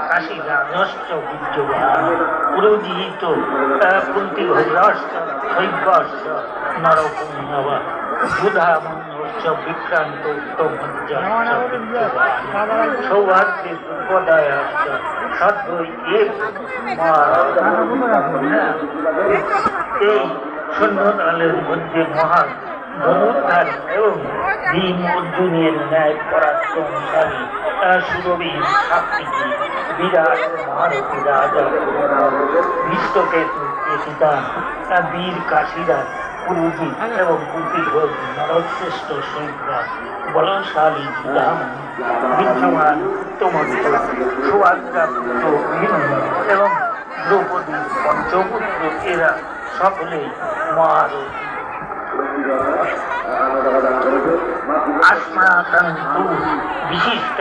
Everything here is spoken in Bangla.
কাশীরাজশ্চ বিদ্যমান পুরোজিত কুন্তিভদ্রাশ্চ শৈব্যশ্চ নরপুঙ্গব বুধামন্যশ্চ বিক্রান্ত উত্তমজ্জাশ্চ বিদ্যমান সৌভাগ্যে দুর্গদায়াশ্চ সদ্বৈ এব এই সৈন্যদলের মধ্যে মহান ধনুর্ধারী এবং ভীম অর্জুনের ন্যায় পরাক্রমশালী সুরবীর সাত্বিকী বিরাট মহারথী রাজা বিশ্বকেতু পিতা বীর কাশীরাজ পুরুজিৎ এবং কুন্তিভোজ নরশ্রেষ্ঠ শৈব্য বলশালী বিদ্যমান উত্তমজ্জ সুভাদ্রা পুত্র অভিমন্যু এবং দ্রৌপদী পঞ্চপুত্র এরা সকলেই মহারথী। अस्माकं तु विशिष्ट